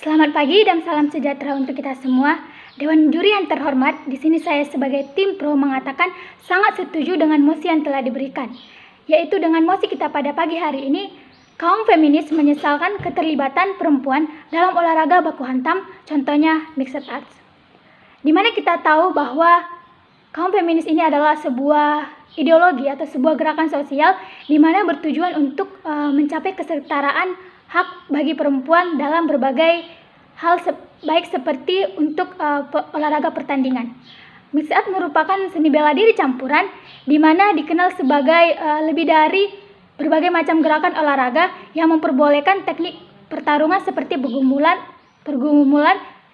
Selamat pagi dan salam sejahtera untuk kita semua. Dewan juri yang terhormat, di sini saya sebagai tim pro mengatakan sangat setuju dengan mosi yang telah diberikan. Yaitu dengan mosi kita pada pagi hari ini, kaum feminis menyesalkan keterlibatan perempuan dalam olahraga baku hantam, contohnya mixed arts. Di mana kita tahu bahwa kaum feminis ini adalah sebuah ideologi atau sebuah gerakan sosial di mana bertujuan untuk mencapai kesetaraan hak bagi perempuan dalam berbagai hal baik seperti untuk olahraga pertandingan. Mixed art merupakan seni bela diri campuran di mana dikenal sebagai lebih dari berbagai macam gerakan olahraga yang memperbolehkan teknik pertarungan seperti pergumulan,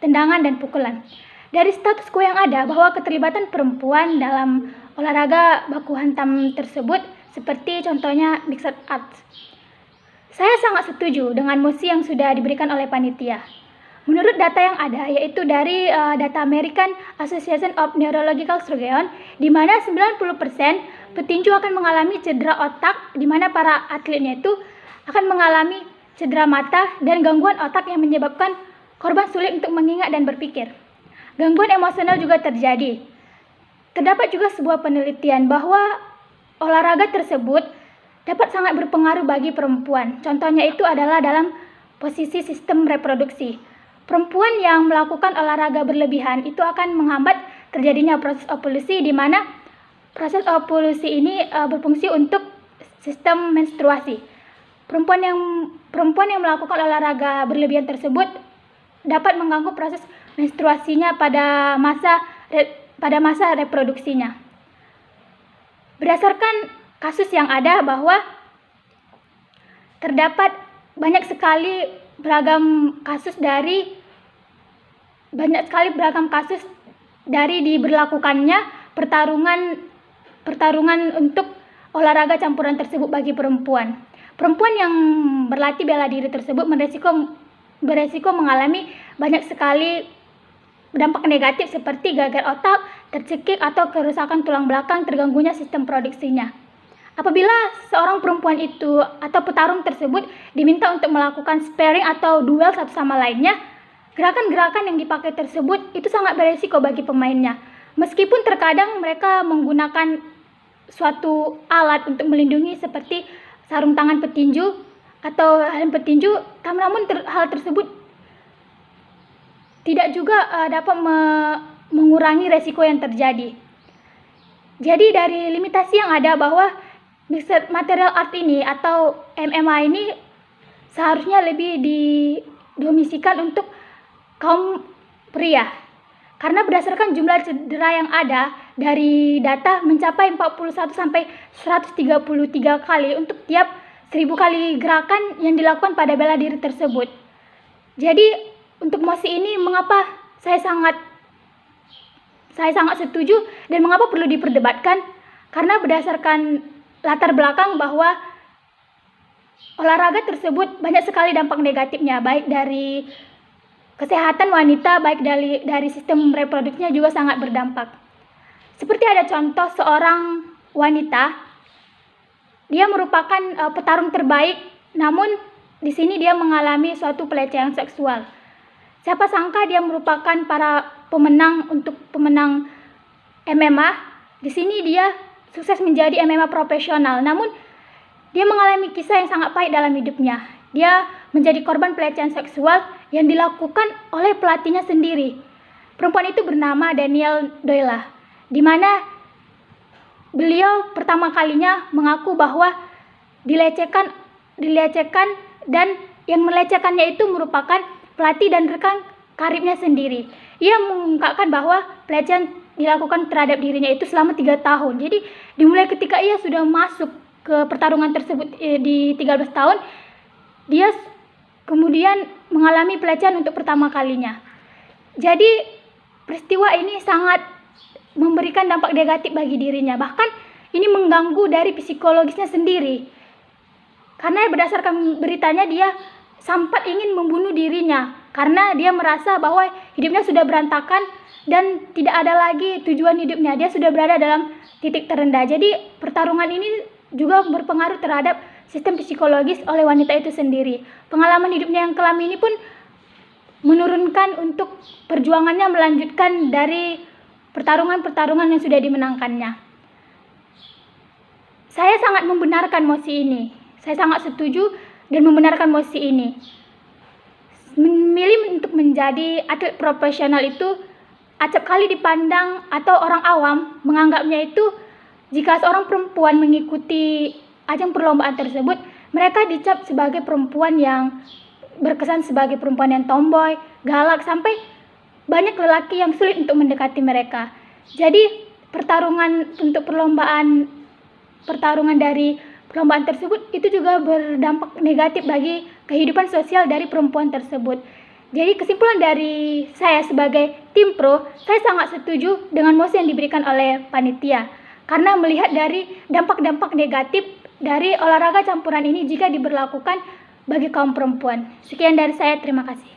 tendangan, dan pukulan. Dari status quo yang ada bahwa keterlibatan perempuan dalam olahraga baku hantam tersebut seperti contohnya mixed arts. Saya sangat setuju dengan mosi yang sudah diberikan oleh panitia. Menurut data yang ada, yaitu dari data American Association of Neurological Surgeons, di mana 90% petinju akan mengalami cedera otak, di mana para atletnya itu akan mengalami cedera mata dan gangguan otak yang menyebabkan korban sulit untuk mengingat dan berpikir. Gangguan emosional juga terjadi. Terdapat juga sebuah penelitian bahwa olahraga tersebut dapat sangat berpengaruh bagi perempuan. Contohnya itu adalah dalam posisi sistem reproduksi. Perempuan yang melakukan olahraga berlebihan itu akan menghambat terjadinya proses ovulasi, di mana proses ovulasi ini berfungsi untuk sistem menstruasi. Perempuan yang melakukan olahraga berlebihan tersebut dapat mengganggu proses menstruasinya pada masa reproduksinya. Berdasarkan kasus yang ada bahwa terdapat banyak sekali beragam kasus dari diberlakukannya pertarungan untuk olahraga campuran tersebut bagi perempuan. Perempuan yang berlatih bela diri tersebut beresiko mengalami banyak sekali dampak negatif seperti gagal otak, tercekik, atau kerusakan tulang belakang, terganggunya sistem produksinya. Apabila seorang perempuan itu atau petarung tersebut diminta untuk melakukan sparring atau duel satu sama lainnya, gerakan-gerakan yang dipakai tersebut itu sangat beresiko bagi pemainnya. Meskipun terkadang mereka menggunakan suatu alat untuk melindungi seperti sarung tangan petinju atau helm petinju, namun hal tersebut tidak juga dapat mengurangi resiko yang terjadi. Jadi dari limitasi yang ada bahwa mixed martial art ini atau MMA ini seharusnya lebih didomisikan untuk kaum pria. Karena berdasarkan jumlah cedera yang ada dari data mencapai 41 sampai 133 kali untuk tiap 1000 kali gerakan yang dilakukan pada bela diri tersebut. Jadi untuk mosi ini mengapa saya sangat setuju dan mengapa perlu diperdebatkan? Karena berdasarkan latar belakang bahwa olahraga tersebut banyak sekali dampak negatifnya, baik dari kesehatan wanita, baik dari sistem reproduksinya juga sangat berdampak. Seperti ada contoh seorang wanita, dia merupakan petarung terbaik, namun di sini dia mengalami suatu pelecehan seksual. Siapa sangka dia merupakan pemenang MMA. Di sini dia sukses menjadi MMA profesional, namun dia mengalami kisah yang sangat pahit dalam hidupnya. Dia menjadi korban pelecehan seksual yang dilakukan oleh pelatihnya sendiri. Perempuan itu bernama Danielle Doyle, di mana beliau pertama kalinya mengaku bahwa dilecehkan dan yang melecehkannya itu merupakan pelatih dan rekan karibnya sendiri. Ia mengungkapkan bahwa pelecehan dilakukan terhadap dirinya itu selama 3 tahun. Jadi dimulai ketika ia sudah masuk ke pertarungan tersebut di 13 tahun, dia kemudian mengalami pelecehan untuk pertama kalinya. Jadi peristiwa ini sangat memberikan dampak negatif bagi dirinya. Bahkan ini mengganggu dari psikologisnya sendiri. Karena berdasarkan beritanya dia sempat ingin membunuh dirinya karena dia merasa bahwa hidupnya sudah berantakan dan tidak ada lagi tujuan hidupnya. Dia sudah berada dalam titik terendah. Jadi pertarungan ini juga berpengaruh terhadap sistem psikologis oleh wanita itu sendiri. Pengalaman hidupnya yang kelam ini pun menurunkan untuk perjuangannya melanjutkan dari pertarungan-pertarungan yang sudah dimenangkannya. Saya sangat membenarkan mosi ini. Saya sangat setuju dan membenarkan mosi ini. Memilih untuk menjadi atlet profesional itu acap kali dipandang atau orang awam menganggapnya itu jika seorang perempuan mengikuti ajang perlombaan tersebut, mereka dicap sebagai perempuan yang berkesan sebagai perempuan yang tomboy, galak, sampai banyak lelaki yang sulit untuk mendekati mereka. Jadi pertarungan dari perlombaan tersebut itu juga berdampak negatif bagi kehidupan sosial dari perempuan tersebut. Jadi kesimpulan dari saya sebagai tim pro, saya sangat setuju dengan mosi yang diberikan oleh panitia karena melihat dari dampak-dampak negatif dari olahraga campuran ini jika diberlakukan bagi kaum perempuan. Sekian dari saya, terima kasih.